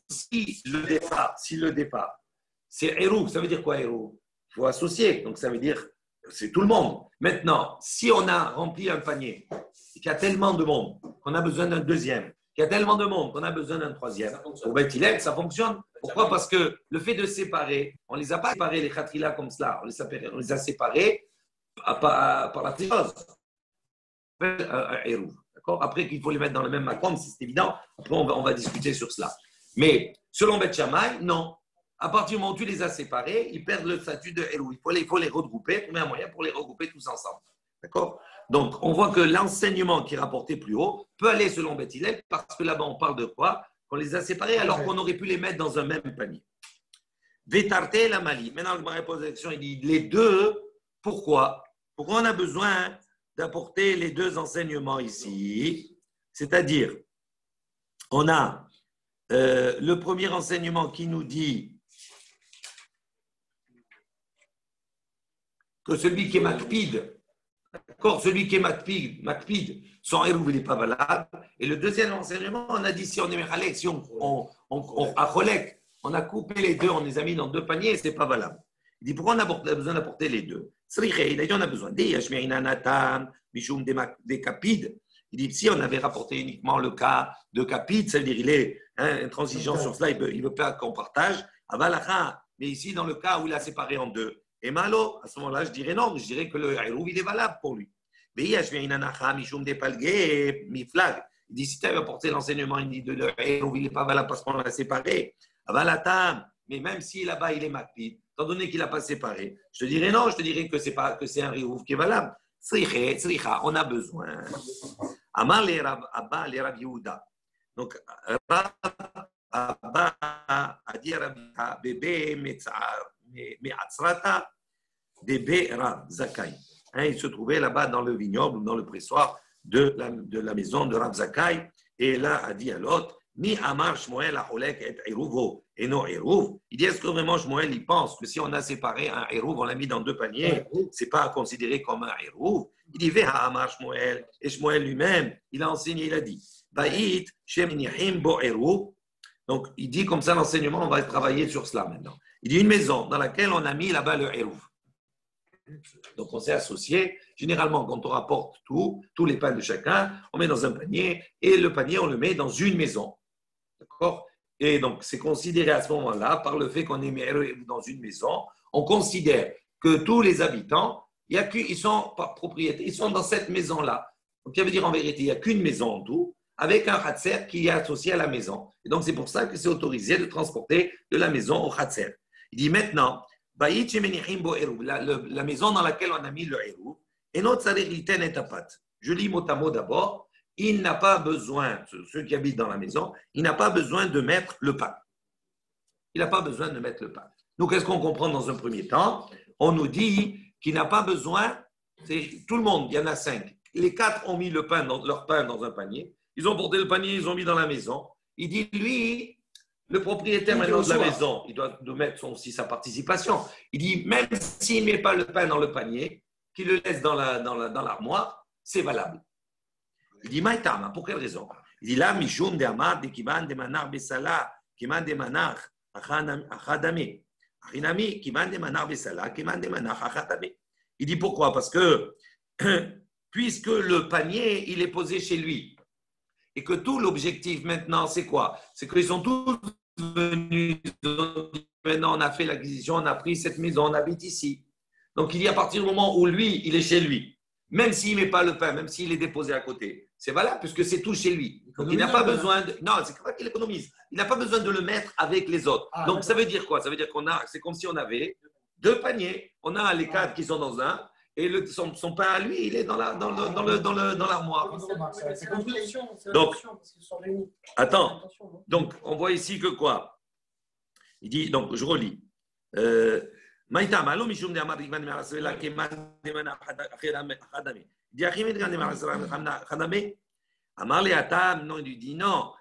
A: si le départ, c'est Eruv, ça veut dire quoi Eruv? Il faut associer, donc ça veut dire c'est tout le monde. Maintenant, si on a rempli un panier et qu'il y a tellement de monde qu'on a besoin d'un deuxième, qu'il y a tellement de monde qu'on a besoin d'un troisième, pour Bet Hillel, ça fonctionne. Pourquoi? Parce que le fait de séparer, on ne les a pas séparés, les khatrila comme cela, on les a séparés par la chose. D'accord? Après qu'il faut les mettre dans le même makom, c'est évident. Après, on va discuter sur cela. Mais selon Bet Shammai, non. À partir du moment où tu les as séparés, ils perdent le statut de Eruv. Il faut les regrouper, trouver un moyen pour les regrouper tous ensemble. D'accord? Donc, on voit que l'enseignement qui est rapporté plus haut peut aller selon Bet Hillel, parce que là-bas, on parle de quoi? Qu'on les a séparés alors qu'on aurait pu les mettre dans un même panier. Vetarte la Mali. Maintenant, le Gemara pose la question, il dit les 2, pourquoi? Pourquoi on a besoin d'apporter les 2 enseignements ici? C'est-à-dire, on a le premier enseignement qui nous dit que celui qui est makpid, d'accord, celui qui est makpid, son hérouv, il n'est pas valable. Et le deuxième enseignement, on a dit si on est mechalek, si on a coupé les deux, on les a mis dans deux paniers, ce n'est pas valable. Il dit pourquoi on a besoin d'apporter les deux? Il a dit on a besoin des kapid. Il dit si on avait rapporté uniquement le cas de kapid, ça veut dire il est intransigeant sur cela, il ne veut pas qu'on partage. Mais ici, dans le cas où il a séparé en deux, et malo, à ce moment-là, je dirais non, je dirais que le hérouv, il est valable pour lui. Il dit si tu avais apporté l'enseignement, il dit de le hérouv, il n'est pas valable parce qu'on l'a séparé. Mais même si là-bas, il est makpid, étant donné qu'il n'a pas séparé, je te dirais non, je te dirais que c'est un hérouv qui est valable. On a besoin. Amar les Rabba, les Rabbi Yehuda. Donc, Abba a dit à bébé Me'atzrata, bébé Rav Zakai. Il se trouvait là-bas dans le vignoble, dans le pressoir de la maison de Rav Zakai. Et là, a dit à l'autre, Ni Amar Shmuel Acholek et Eruvo, et non Eruv. Il dit, est-ce que vraiment Shmuel, il pense que si on a séparé un Eruv, on l'a mis dans deux paniers, c'est pas considéré comme un Eruv? Il dit, Veha Amar Shmuel, et Shmuel lui-même, il a enseigné, il a dit, Ba'it Shem Nihim Bo Eruv. Donc, il dit comme ça, l'enseignement, on va travailler sur cela maintenant. Il dit une maison dans laquelle on a mis là-bas le hérouv. Donc, on s'est associé. Généralement, quand on rapporte tous les pains de chacun, on met dans un panier et le panier, on le met dans une maison. D'accord? Et donc, c'est considéré à ce moment-là, par le fait qu'on est mis dans une maison, on considère que tous les habitants, ils sont par propriété, ils sont dans cette maison-là. Donc, ça veut dire en vérité, il n'y a qu'une maison en tout, avec un khatser qui est associé à la maison. Et donc, c'est pour ça que c'est autorisé de transporter de la maison au khatser. Il dit maintenant, la maison dans laquelle on a mis le hérouv, et notre saririten est tapat. Je lis mot à mot d'abord. Il n'a pas besoin, ceux qui habitent dans la maison, il n'a pas besoin de mettre le pain. Il n'a pas besoin de mettre le pain. Donc, qu'est-ce qu'on comprend dans un premier temps? On nous dit qu'il n'a pas besoin, c'est tout le monde, il y en a 5. Les 4 ont mis leur pain dans un panier. Ils ont porté le panier, ils ont mis dans la maison. Il dit, lui, le propriétaire maintenant de la maison, il doit mettre aussi sa participation. Il dit, même s'il ne met pas le pain dans le panier, qu'il le laisse dans l'armoire, c'est valable. Il dit, Maïtama, pour quelle raison? Il dit, là, Mishum de Amar, de Kiban, de Manar, Besala, Kiman de Manar, Achadame. Achinami, Kiman de Manar, Besala, Kiman de Manar, Achadame. Il dit, pourquoi? Parce que, puisque le panier, il est posé chez lui, et que tout l'objectif maintenant, c'est quoi? C'est qu'ils sont tous venus, maintenant on a fait l'acquisition, on a pris cette maison, on habite ici. Donc il dit à partir du moment où lui, il est chez lui, même s'il ne met pas le pain, même s'il est déposé à côté, c'est valable puisque c'est tout chez lui. Donc il n'a pas besoin de... Non, c'est pas qu'il économise. Il n'a pas besoin de le mettre avec les autres. Donc ça veut dire quoi? Ça veut dire c'est comme si on avait 2 paniers. On a les 4 qui sont dans un. Et son pain à lui, il est dans l'armoire. Donc, attends. Donc, on voit ici que quoi? Il dit, donc, je relis. Non, il lui dit non.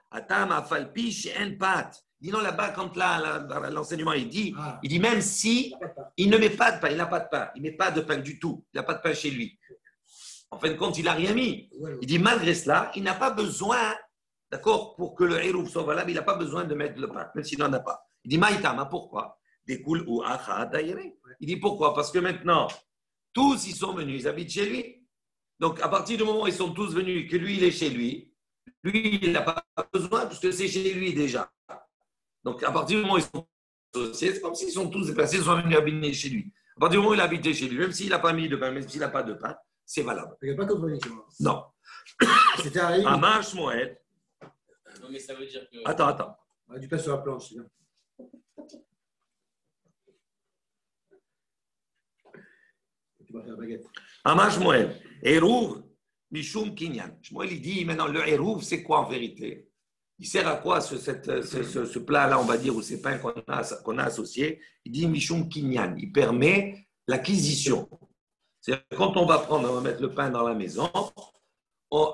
A: Il dit non, là-bas, quand l'enseignement il dit même si il ne met pas de pain, il n'a pas de pain, il ne met pas de pain du tout, il n'a pas de pain chez lui. En fin de compte, il n'a rien mis. Il dit malgré cela, il n'a pas besoin, d'accord, pour que le hérouv soit valable, il n'a pas besoin de mettre le pain, même s'il n'en a pas. Il dit maïtama, pourquoi? Des coul ou il dit pourquoi? Parce que maintenant, tous ils sont venus, ils habitent chez lui. Donc à partir du moment où ils sont tous venus, que lui il est chez lui, lui il n'a pas besoin parce que c'est chez lui déjà. Donc, à partir du moment où ils sont associés, c'est comme s'ils sont tous déplacés, ils sont venus habiter chez lui. À partir du moment où il a habité chez lui, même s'il n'a pas mis de pain, même s'il n'a pas de pain, c'est valable.
C: Il n'y a pas contre
A: Non.
C: C'était arrivé.
A: Amar Shmuel.
B: Non, mais ça veut dire que.
A: Attends.
C: Du pain sur la planche, c'est bien. Tu vas faire la baguette.
A: Amar Shmuel. Hérouv, Mishum Kinyan. Shmuel, il dit maintenant, le hérouv, c'est quoi en vérité? Il sert à quoi ce plat-là, on va dire, ou ces pains qu'on a associés? Il dit Mishum Kinyan. Il permet l'acquisition. C'est-à-dire quand on va mettre le pain dans la maison,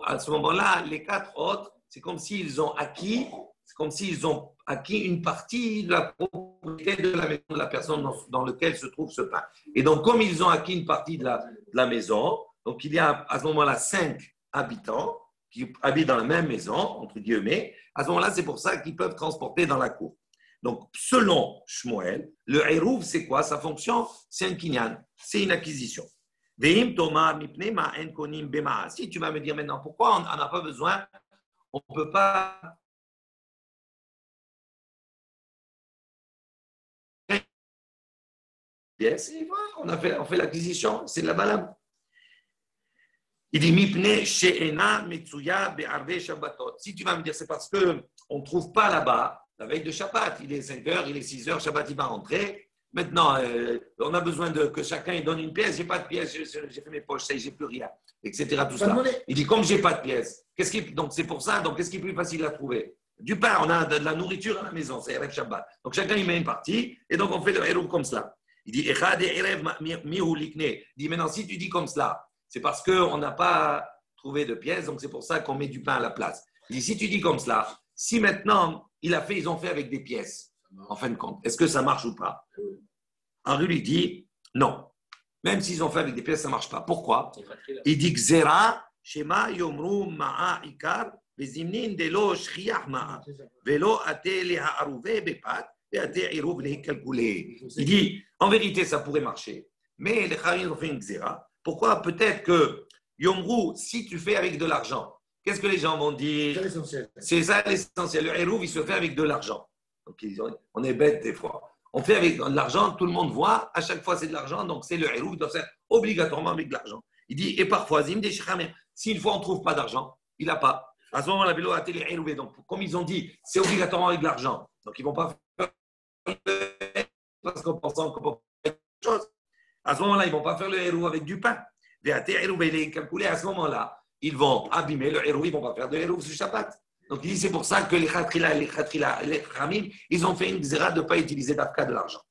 A: à ce moment-là, les 4 autres, c'est comme s'ils ont acquis C'est comme s'ils ont acquis une partie de la propriété de la maison de la personne dans laquelle se trouve ce pain. Et donc, comme ils ont acquis une partie de la maison, donc il y a à ce moment-là 5 habitants qui habitent dans la même maison, entre guillemets. À ce moment-là, c'est pour ça qu'ils peuvent transporter dans la cour. Donc, selon Shmuel, le Eruv, c'est quoi? Sa fonction, c'est un kinyan, c'est une acquisition. Si tu vas me dire maintenant pourquoi on n'a pas besoin, on ne peut pas. Yes, on fait l'acquisition, c'est la balade. Il dit Mipne she'ena metsuya be'arve shabbatot. Si tu vas me dire c'est parce qu'on ne trouve pas là-bas la veille de Shabbat, il est 5h, il est 6h, Shabbat il va rentrer. Maintenant, on a besoin que chacun donne une pièce. J'ai pas de pièce, j'ai fait mes poches, j'ai plus rien, etc. Tout ça. Il dit comme j'ai pas de pièce, donc c'est pour ça. Donc qu'est-ce qui est plus facile à trouver? Du pain, on a de la nourriture à la maison, c'est avec Shabbat. Donc chacun il met une partie et donc on fait le héros comme cela. Il dit il dit maintenant si tu dis comme cela, c'est parce qu'on n'a pas trouvé de pièces, donc c'est pour ça qu'on met du pain à la place. Il dit si tu dis comme cela, si maintenant ils ont fait avec des pièces. En fin de compte, est-ce que ça marche ou pas? Henri lui dit non. Même s'ils ont fait avec des pièces, ça ne marche pas. Pourquoi? Il dit Xera, Shema, Yomru, Ma'a, Ikar, Vezimnin, Delo, Shriach, Ma'a, Velo, Ate, Leha, Arouve, Bepat, et Ate, Irouv, Lehi, calculé. Il dit en vérité, ça pourrait marcher. Mais les Kharim ont fait une Xera. Pourquoi? Peut-être que Yomru, si tu fais avec de l'argent, qu'est-ce que les gens vont dire?
C: C'est l'essentiel.
A: C'est ça l'essentiel. Le Irouv, il se fait avec de l'argent. Donc, on est bête des fois. On fait avec de l'argent, tout le monde voit, à chaque fois c'est de l'argent, donc c'est le héros qui doit faire obligatoirement avec de l'argent. Il dit, et parfois, si une fois on ne trouve pas d'argent, il n'a pas. À ce moment, la vélo a été les héros. Donc, comme ils ont dit, c'est obligatoirement avec de l'argent. Donc, ils ne vont pas faire parce qu'on pense qu'on peut faire quelque chose. À ce moment-là, ils ne vont pas faire le héros avec du pain. À ce moment-là, ils vont abîmer le héros, ils ne vont pas faire de héros sur Shabbat. Donc, il dit, c'est pour ça que les Khamim, ils ont fait une xéra de ne pas utiliser d'afka de l'argent.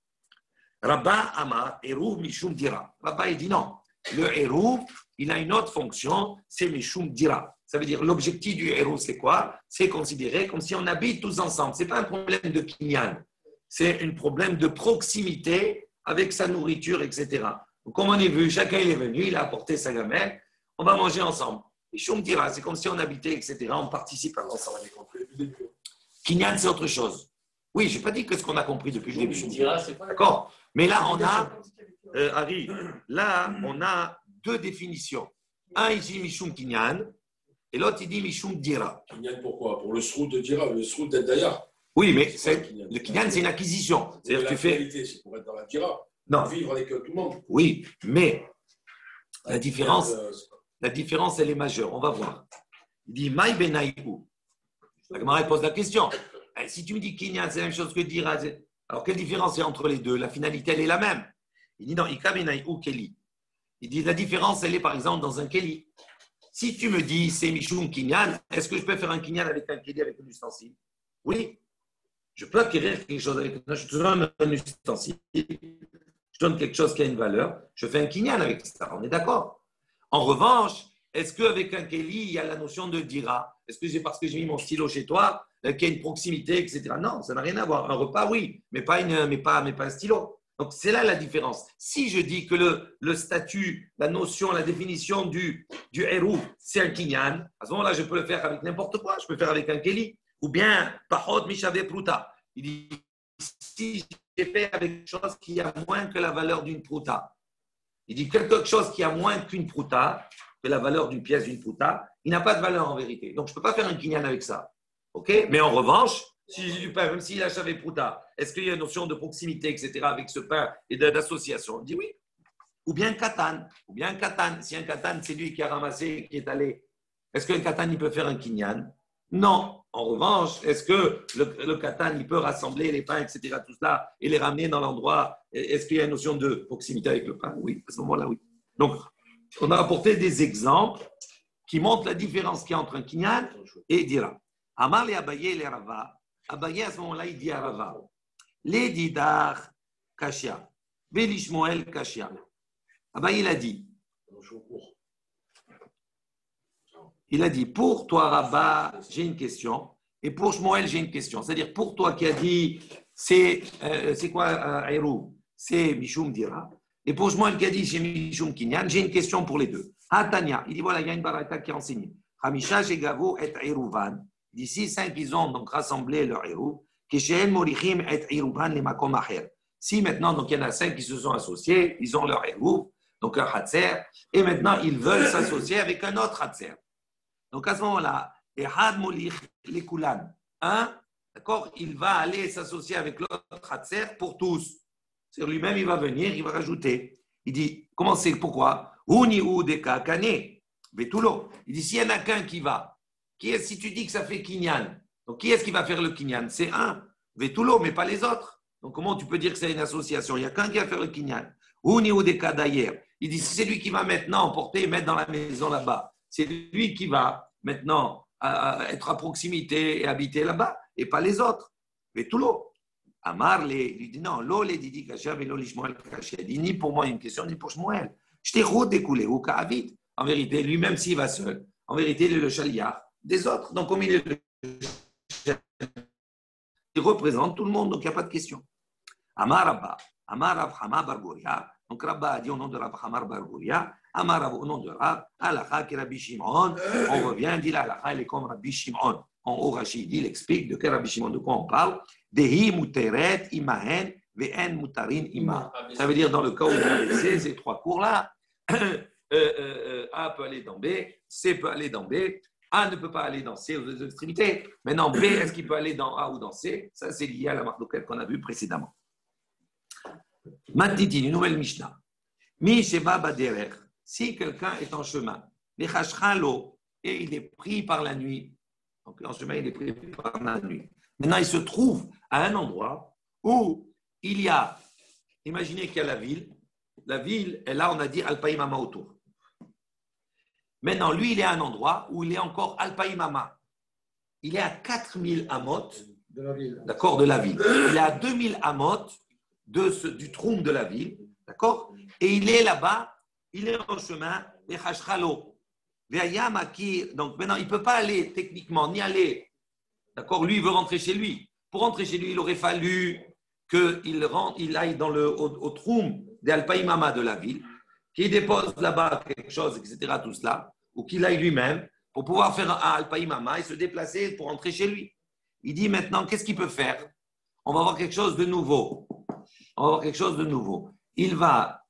A: Rabba Amar, Hérouv Mishum Dira. Rabba, il dit non. Le Hérouv, il a une autre fonction, c'est Mishum Dira. Ça veut dire, l'objectif du Hérouv, c'est quoi? C'est considéré comme si on habite tous ensemble. Ce n'est pas un problème de kinyan, c'est un problème de proximité avec sa nourriture, etc. Donc, comme on est vu, chacun il est venu, il a apporté sa gamelle, on va manger ensemble. Mishum Dira, c'est comme si on habitait, etc. On participe à l'ensemble. Kinyan, c'est autre chose. Oui, je n'ai pas dit que ce qu'on a compris depuis le début. D'accord. Mais là, on a, Harry, là, on a deux définitions. Un, il dit Mishum Kinyan, et l'autre, il dit Mishum Dira.
E: Kinyan, pourquoi? Pour le srout de Dira, le srout d'être d'ailleurs.
A: Oui, mais le Kinyan, c'est une acquisition. C'est-à-dire que tu fais.
E: C'est pour être dans la Dira.
A: Non.
E: Vivre avec tout le monde.
A: Oui, mais la différence, elle est majeure. On va voir. Il dit Maï Benaïou. La Gemara pose la question. Si tu me dis Kinyan, c'est la même chose que Dira. Alors, quelle différence il y a entre les deux? La finalité, elle est la même. Il dit non, Ika Benaïou Keli. Il dit la différence, elle est par exemple dans un Keli. Si tu me dis c'est Mishum Kinyan, est-ce que je peux faire un Kinyan avec un Keli, avec un ustensile? Oui. Je peux acquérir quelque chose avec je te donne un ustensile, je donne quelque chose qui a une valeur, je fais un Kinyan avec ça. On est d'accord? En revanche, est-ce qu'avec un Keli, il y a la notion de Dira? Est-ce que c'est parce que j'ai mis mon stylo chez toi qu'il y a une proximité, etc. Non, ça n'a rien à voir. Un repas, oui, mais pas un stylo. Donc, c'est là la différence. Si je dis que le statut, la notion, la définition du héros, c'est un kinyan, à ce moment-là, je peux le faire avec n'importe quoi. Je peux le faire avec un keli. Ou bien, pahot mishave pruta. Il dit, si j'ai fait avec quelque chose qui a moins que la valeur d'une pruta. Il dit, quelque chose qui a moins qu'une pruta, que la valeur d'une pièce d'une pruta, il n'a pas de valeur en vérité. Donc, je ne peux pas faire un kinyan avec ça. OK? Mais en revanche, si j'ai du pain, même s'il a chavé pruta, est-ce qu'il y a une notion de proximité, etc., avec ce pain et d'association? On dit oui. Ou bien katan. Si un katan, c'est lui qui a ramassé, qui est allé. Est-ce qu'un katan, il peut faire un kinyan? Non. En revanche, est-ce que le katan, il peut rassembler les pains, etc., tout cela, et les ramener dans l'endroit? Est-ce qu'il y a une notion de proximité avec le pain? Oui, à ce moment-là, oui. Donc, on a apporté des exemples qui montrent la différence qu'il y a entre un kinyan et dira. Amar le Abaye le Rava. Abaye, à ce moment-là, il dit à Rava, les didar kashia, velishmoel kashia. Abaye, il a dit, pour toi, Rava, j'ai une question. Et pour Shmuel, j'ai une question. C'est-à-dire, pour toi qui as dit, c'est quoi Eruv? C'est Mishum Dira. Et pour Shmuel qui a dit, c'est Mishum Kinyan, j'ai une question pour les deux. Hatania, il dit, voilà, il y a une baraita qui est enseignée. Hamisha Shegavu et Eruvan. D'ici 5, ils ont donc rassemblé leur Eruv. Keshen Morichim et Eruvan les Makom Acher. Si maintenant, donc il y en a 5 qui se sont associés, ils ont leur Eruv, donc leur Hatzer, et maintenant ils veulent s'associer avec un autre Hatzer. Donc à ce moment-là, Ehad Molich Lekulan, d'accord, il va aller s'associer avec l'autre Hatzer pour tous. C'est lui-même, il va venir, il va rajouter. Il dit, comment c'est, pourquoi? Uni ou deka kane, vetulo. Il dit, s'il y en a qu'un qui va, si tu dis que ça fait Kinyan, donc qui est-ce qui va faire le Kinyan? C'est un, vetulo, mais pas les autres. Donc comment tu peux dire que c'est une association? Il n'y a qu'un qui va faire le Kinyan. Uni ou deka d'ailleurs. Il dit, si c'est lui qui va maintenant emporter et mettre dans la maison là-bas, c'est lui qui va maintenant être à proximité et habiter là-bas, et pas les autres. Vetulo. Amar lui dit non, l'eau les didi kasha et l'eau l'ishmoel kasha. Il dit ni pour moi une question, ni pour Shmuel. Je t'ai redécoulé ou ka'avit. En vérité, lui-même s'il va seul, en vérité, il est le chaliar des autres. Donc, comme il est le il représente tout le monde, donc il n'y a pas de question. Amar Rabba, Amar Rav Hama bar Goria. Donc Rabba a dit au nom de Rav Hama bar Goria. Amar Rav au nom de Rav, Alacha ki Rabbi Shimon. On revient, dit la Alacha, elle est comme Rabbi Shimon. En haut, Rachid, il explique de quel Rabbi Shimon, de quoi on parle. Dehi muteret imahen ve'en mutarin ima. Ça veut dire dans le cas où il a laissé ces 3 cours-là, A peut aller dans B, C peut aller dans B, A ne peut pas aller dans C aux deux extrémités. Maintenant, B, est-ce qu'il peut aller dans A ou dans C? Ça, c'est lié à la marque qu'on a vue précédemment. Maintenant, une nouvelle Mishnah. Mi sheba baderer. Si quelqu'un est en chemin, et il est pris par la nuit, donc en chemin, il est pris par la nuit. Maintenant, il se trouve à un endroit où il y a, imaginez qu'il y a la ville, et là, on a dit Alpaïmama autour. Maintenant, lui, il est à un endroit où il est encore Alpaïmama. Il est à 4000 amot,
C: De la ville.
A: d'accord, de la ville. Il est à 2000 amot du trône de la ville, d'accord, et il est là-bas, il est en chemin, donc maintenant, il ne peut pas aller techniquement, ni aller. D'accord, lui, il veut rentrer chez lui. Pour rentrer chez lui, il aurait fallu qu'il aille au troum des Alpaïmama de la ville, qu'il dépose là-bas quelque chose, etc., tout cela, ou qu'il aille lui-même pour pouvoir faire un Alpaïmama et se déplacer pour rentrer chez lui. Il dit maintenant, qu'est-ce qu'il peut faire? On va voir quelque chose de nouveau. Il va,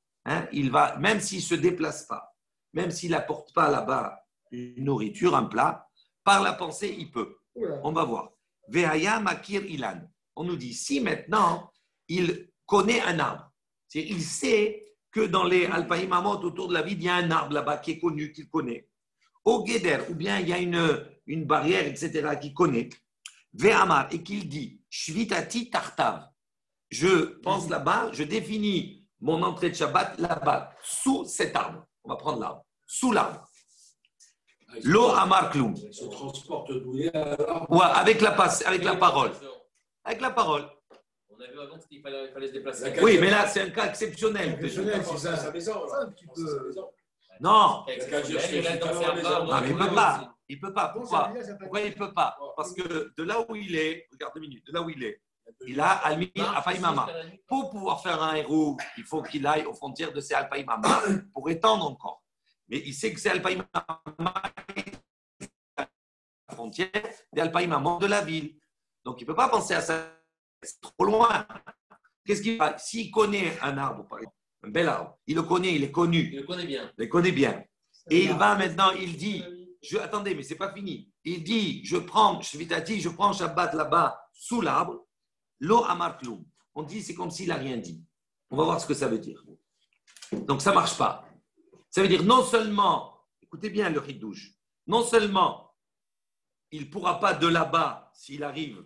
A: même s'il ne se déplace pas, même s'il n'apporte pas là-bas une nourriture, un plat, par la pensée, il peut. On va voir. Ve'aya makir ilan. On nous dit, si maintenant, il connaît un arbre, c'est-à-dire il sait que dans les Alpaïmamot autour de la ville, il y a un arbre là-bas qui est connu, qu'il connaît. Au Guéder, ou bien il y a une barrière, etc., qu'il connaît. Ve'amar, et qu'il dit, Shvitati tartav. Je pense là-bas, je définis mon entrée de Shabbat là-bas, sous cet arbre. On va prendre l'arbre. Sous l'arbre. Lo amar kloum.
E: Il se transporte d'où il est à l'arbre.
A: Ouais, avec la parole. Avec la parole.
B: On a vu avant qu'il fallait se déplacer.
A: Oui, mais là, c'est un cas exceptionnel.
C: Exceptionnel, c'est ça.
E: Sa maison,
C: Ça,
E: là.
C: un petit peu.
A: Non,
B: Il reste dans ses arbres.
A: non, mais il ne peut pas. Il ne peut pas.
C: Bon,
A: Pourquoi?
C: celui-là, ça peut
A: Pourquoi il ne peut pas? Parce que de là où il est, regarde 2 minutes, de là où il est, il a Almi Alpaïmama. Pour pouvoir faire un héros, il faut qu'il aille aux frontières de ces Alpaïmama pour étendre encore. Mais il sait que c'est Alpaïmama, la frontière des Alpaïmama de la ville. Donc il ne peut pas penser à ça. C'est trop loin. Qu'est-ce qu'il va? S'il connaît un arbre, par exemple, un bel arbre, il le connaît, il est connu.
B: Il le connaît bien.
A: Il le connaît bien. Et il va maintenant, il dit, attendez, mais ce n'est pas fini. Il dit, je prends Shabbat là-bas, sous l'arbre, lo amar kloum. On dit, c'est comme s'il n'a rien dit. On va voir ce que ça veut dire. Donc, ça ne marche pas. Ça veut dire, non seulement, écoutez bien le ridouche, non seulement il ne pourra pas de là-bas, s'il arrive,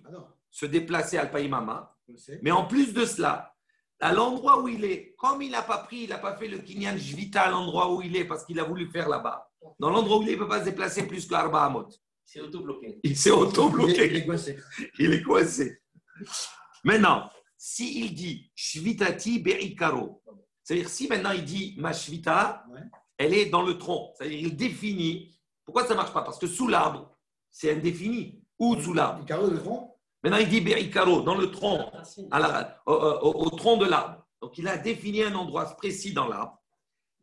A: se déplacer à Alpaïmama, mais en plus de cela, à l'endroit où il est, comme il n'a pas fait le Kinyan Jvita à l'endroit où il est parce qu'il a voulu faire là-bas, dans l'endroit où il est, il ne peut pas se déplacer plus que Arba Hamot.
B: C'est auto-bloqué.
A: Il s'est auto-bloqué.
C: Il est coincé.
A: Il est coincé. Maintenant, s'il dit Shvitati Be'ikaro, c'est-à-dire si maintenant il dit ma Shvita, elle est dans le tronc, c'est-à-dire il définit. Pourquoi ça ne marche pas? Parce que sous l'arbre, c'est indéfini. ou sous l'arbre.
C: Les carreaux de tronc.
A: Maintenant, il dit Be'ikaro, dans le tronc, au tronc de l'arbre. Donc, il a défini un endroit précis dans l'arbre.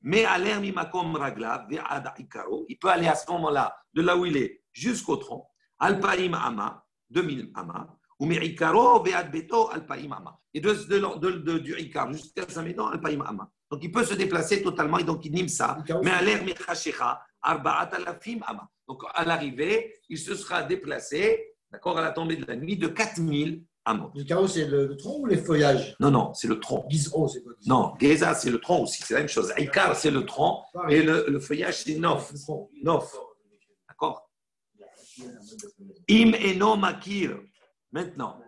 A: Mais à l'air mimakom ragla, ve'ada ikaro, il peut aller à ce moment-là, de là où il est, jusqu'au tronc, alpaim ama, 2000 ama, ou me'ikaro ve'ad beto alpaim ama. Et du ikar jusqu'à sa maison, alpaim ama. Donc, il peut se déplacer totalement, et donc il nime ça. Mais à l'air mechashecha, arba'at alafim ama. Donc, à l'arrivée, il se sera déplacé, d'accord, à la tombée de la nuit, de 4000 amot.
C: Les carreaux, c'est le tronc ou les feuillages?
A: Non, c'est le tronc.
C: Gizro, c'est quoi?
A: Non, Geza, c'est le tronc aussi, c'est la même chose. Ikar, c'est le tronc, et le feuillage, c'est Nof. Nof. D'accord? Im eno makir. Maintenant.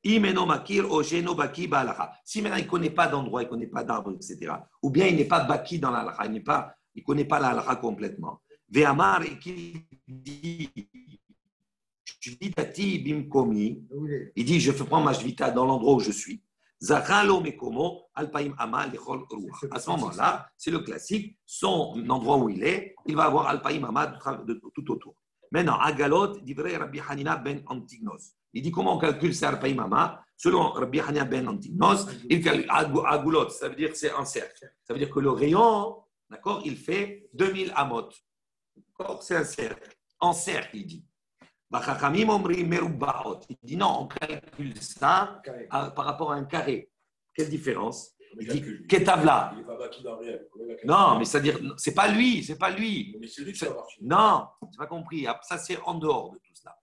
A: Im eno makir, ojeno baki ba'alacha. Si maintenant il ne connaît pas d'endroit, il ne connaît pas d'arbre, etc., ou bien il n'est pas baki dans l'alacha, il ne connaît pas l'alacha complètement. Ve'amar, et qu'il dit, Shvitati bimkomi, il dit, je prends ma shvita dans l'endroit où je suis. Zachalo mekomo alpaim ama lechol ruach. À ce moment-là, c'est le classique, son endroit où il est, il va avoir alpaim ama de tout autour. Maintenant, Agalot, divrei Rabbi Hanina ben Antignos. Il dit comment on calcule ces alpaim ama? Selon Rabbi Hanina ben Antignos, il calcule Agulot, ça veut dire que c'est un cercle. Ça veut dire que le rayon, d'accord, il fait 2000 amot. D'accord, c'est un cercle. En cercle, il dit. Il dit non, on calcule ça par rapport à un carré. Quelle différence? Il dit Ketavla.
E: Il n'est pas bâti dans le réel.
A: Non, mais c'est-à-dire, c'est pas lui.
E: Mais c'est lui qui va marcher.
A: Non, tu n'as pas compris. Ça, c'est en dehors de tout cela.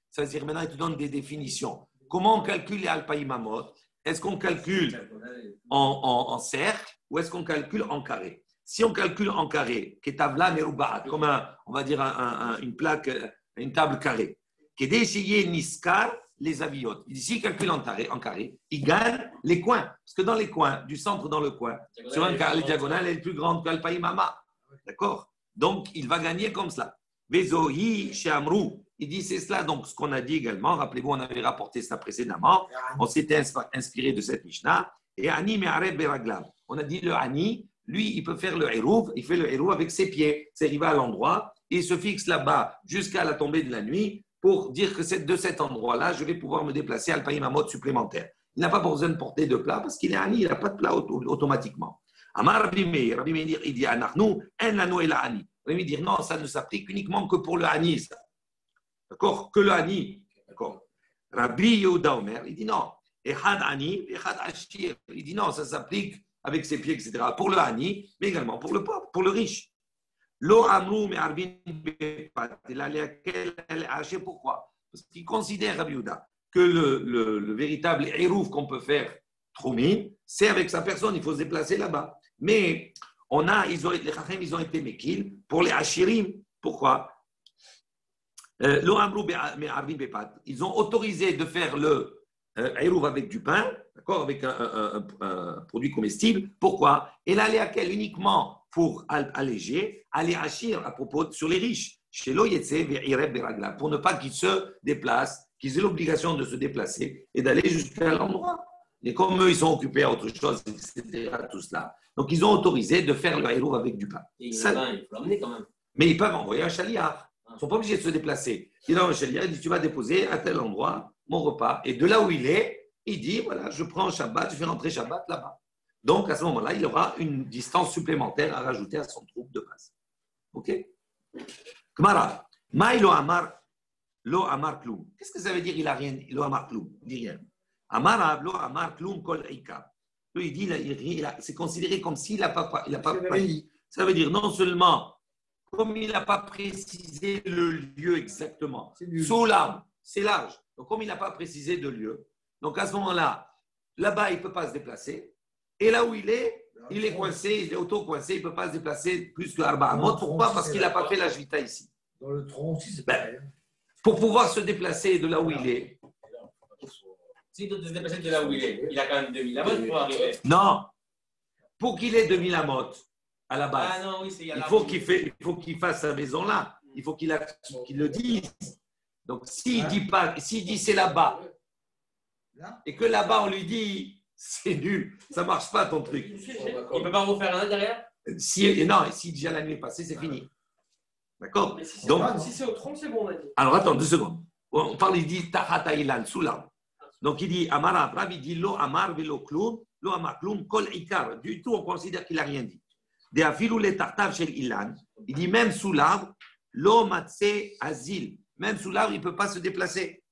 A: Ça veut dire maintenant, il te donne des définitions. Comment on calcule les alpaïmamot? Est-ce qu'on calcule en cercle ou est-ce qu'on calcule en carré? Si on calcule en carré, Ketavla Merubaat, comme on va dire une plaque, une table carrée. D'essayer Niskar, les aviotes. Ici, il calcule en carré, il gagne les coins. Parce que dans les coins, du centre dans le coin, sur un carré, les diagonales est plus grande qu'Alpaïmama. D'accord? Donc, il va gagner comme cela. Vezohi chez Amrou. Il dit, c'est cela, donc, ce qu'on a dit également. Rappelez-vous, on avait rapporté ça précédemment. On s'était inspiré de cette Mishnah. Et Ani Me'areb Beraglam. On a dit le Ani, lui, il peut faire le Hérouv. Il fait le Hérouv avec ses pieds. C'est-à-dire, il va à l'endroit et il se fixe là-bas jusqu'à la tombée de la nuit, pour dire que de cet endroit-là, je vais pouvoir me déplacer à Alpaïm Amot supplémentaire. Il n'a pas besoin de porter de plat parce qu'il est Ani, il n'a pas de plat automatiquement. Amar Rabbi Meir, il dit Anachnu, en lanu el Ani. Rabbi dire non, ça ne s'applique uniquement que pour le Ani. Ça. D'accord? Que le Ani. D'accord? Rabbi Yehuda Omer, il dit non. Echad Ani, Echad Ashir. Il dit non, ça s'applique avec ses pieds, etc. Pour le Ani, mais également pour le pauvre, pour le riche. Lo amrou mais arvin bepat. Il a laquelle elle est hachée. Pourquoi? Parce qu'il considère, Rabbi Yehuda, que le véritable hérouf qu'on peut faire, Troumine, c'est avec sa personne, il faut se déplacer là-bas. Mais les Chachem, ils ont été mekil pour les Hachirim. Pourquoi? Lo amrou mais arvin bepat. Ils ont autorisé de faire le hérouf avec du pain, d'accord, avec un produit comestible. Pourquoi? Et là, laquelle uniquement pour alléger, aller achir à propos sur les riches, chez pour ne pas qu'ils se déplacent, qu'ils aient l'obligation de se déplacer et d'aller jusqu'à l'endroit. Et comme eux, ils sont occupés à autre chose, etc., tout cela. Donc, ils ont autorisé de faire le héros avec du pain.
B: Et il faut l'emmener quand même.
A: Mais ils peuvent envoyer un chaliard. Ils ne sont pas obligés de se déplacer. Il a un chaliard, il dit, tu vas déposer à tel endroit mon repas. Et de là où il est, il dit, voilà, je prends Shabbat, je fais rentrer Shabbat là-bas. Donc, à ce moment-là, il aura une distance supplémentaire à rajouter à son troupe de base. OK? Kmara. Ma lo amar kloum. Qu'est-ce que ça veut dire il a rien? Lo amar kloum. Il dit rien. Amar lo amar kloum kol eika. Lui, il dit, c'est considéré comme s'il n'a pas. Ça veut dire non seulement, comme il n'a pas précisé le lieu exactement, sous l'arbre, c'est large. Donc, comme il n'a pas précisé de lieu, donc à ce moment-là, là-bas, il ne peut pas se déplacer. Et là où il est coincé, il est auto-coincé, il ne peut pas se déplacer plus que Arba Amot. Pourquoi? Parce qu'il n'a pas fait la Jvita ici.
C: Dans le tronc aussi, c'est pareil.
A: Pour pouvoir se déplacer de là où il est.
B: S'il doit se déplacer de là où il est, il a quand même 2000 amot pour arriver.
A: Non. Pour qu'il ait 2000 amot à la base,
B: ah non, oui,
A: il faut qu'il fasse sa maison là. Il faut qu'il le dise. Donc, s'il dit c'est là-bas, et que là-bas on lui dit c'est nul, ça ne marche pas ton truc.
B: Il ne peut pas refaire un derrière?
A: Non, si déjà la nuit est passée, c'est fini. D'accord?
D: Mais si
A: Donc,
D: c'est au tronc, c'est bon, on a dit.
A: alors attends 2 secondes. On parle, il dit Tahata Ilan, sous l'arbre. Donc il dit Amar Abraham, il dit Lo Amar Velo Kloum, Lo Amar Kloum, Kol Ikar. Du tout, on considère qu'il n'a rien dit. De Afilou le Tartav Shel Ilan. Il dit même sous l'arbre, Lo Matse Azil. Même sous l'arbre, il ne peut pas se déplacer.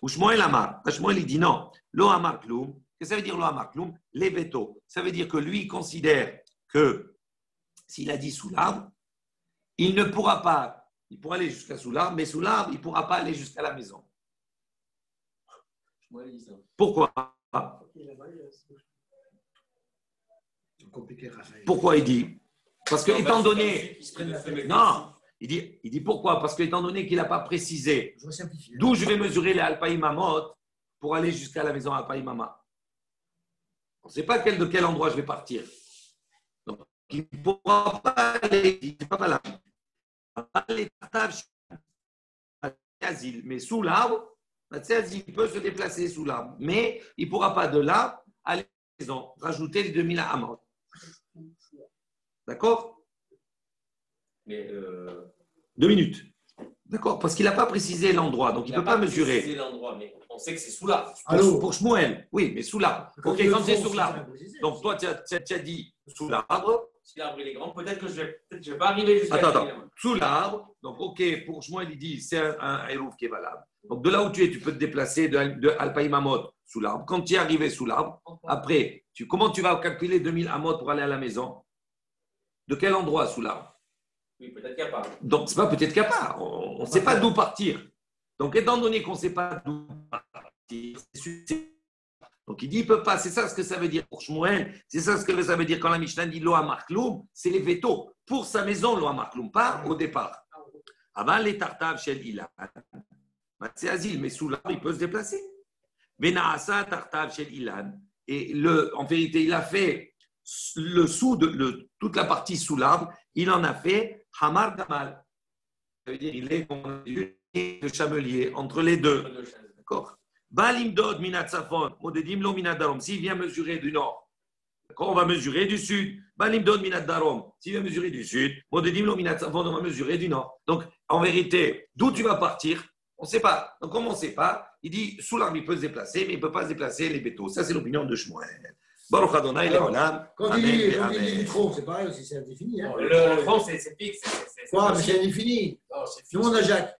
A: Ou Shmuel Amar. Shmuel, il dit non. Lo Amar Kloum. Qu'est-ce que ça veut dire Lo Amar Kloum? Les vétos. Ça veut dire que lui, il considère que s'il a dit sous l'arbre, il ne pourra pas. Il pourra aller jusqu'à sous l'arbre, mais sous l'arbre, il ne pourra pas aller jusqu'à la maison. Pourquoi?
C: Compliqué, Raphaël.
A: Pourquoi il dit? Parce que, étant donné.
C: Non.
A: Non, il dit pourquoi? Parce que, étant donné qu'il n'a pas précisé
C: Je vais simplifier.
A: d'où je vais mesurer les Alpaïmamot pour aller jusqu'à la maison Alpaïmama. On ne sait pas de quel endroit je vais partir. Donc, il ne pourra pas aller. Il n'est pas valable. Mais sous l'arbre, il peut se déplacer sous l'arbre. Mais il ne pourra pas de là aller à la maison, rajouter les 2000 amendes. D'accord?
B: Mais
A: 2 minutes. D'accord? Parce qu'il n'a pas précisé l'endroit, donc il ne peut pas mesurer.
B: précisé l'endroit, mais on sait que c'est sous l'arbre.
A: Pour Shmuel, oui, mais sous l'arbre. Ok, quand c'est sous l'arbre. Donc toi, tu as dit sous l'arbre.
B: Si l'arbre il est grand, peut-être que je vais pas arriver jusqu'à
A: Attends. Sous l'arbre. Donc, ok, pour Shmuel, il dit c'est un hérouf qui est valable. Donc, de là où tu es, tu peux te déplacer de Alpaïmamot sous l'arbre. Quand tu es arrivé sous l'arbre, après, comment tu vas calculer 2000 amot pour aller à la maison? De quel endroit sous l'arbre?
B: Oui, peut-être qu'il n'y a pas.
A: Donc, c'est pas peut-être qu'il n'y a pas. On ne sait pas d'où partir. Donc, étant donné qu'on ne sait pas d'où partir, donc il dit il ne peut pas. C'est ça ce que ça veut dire pour Shmuel. C'est ça ce que ça veut dire quand la Mishnah dit Lo Amar Kloum, c'est les vétos. Pour sa maison, Lo Amar Kloum, pas au départ. Avant les tartaves chez Ilan, c'est asile, mais sous l'arbre, il peut se déplacer. Venaasa tartav chez Ilan. Et en vérité, il a fait le toute la partie sous l'arbre, il en a fait Hamar Gamal. Ça veut dire il est comme le chamelier entre les deux. D'accord? Balimdod minatsafon, modedim lo minadarom. S'il vient mesurer du nord, d'accord, on va mesurer du sud. Balimdod minadarom. S'il vient mesurer du sud, modedim lo minatsafon, on va mesurer du nord. Donc, en vérité, d'où tu vas partir, on ne sait pas. Donc, comme on ne sait pas, il dit sous l'arbre, il peut se déplacer, mais il ne peut pas se déplacer les bétos. Ça, c'est l'opinion de Shmuel. Baruch Adonai Leolam.
C: Quand il dit du tronc, c'est pareil aussi, c'est indéfini. Hein.
B: Le tronc, c'est fixe.
C: Quoi, mais c'est indéfini.
E: Non, c'est
C: Tout le monde a Jacques.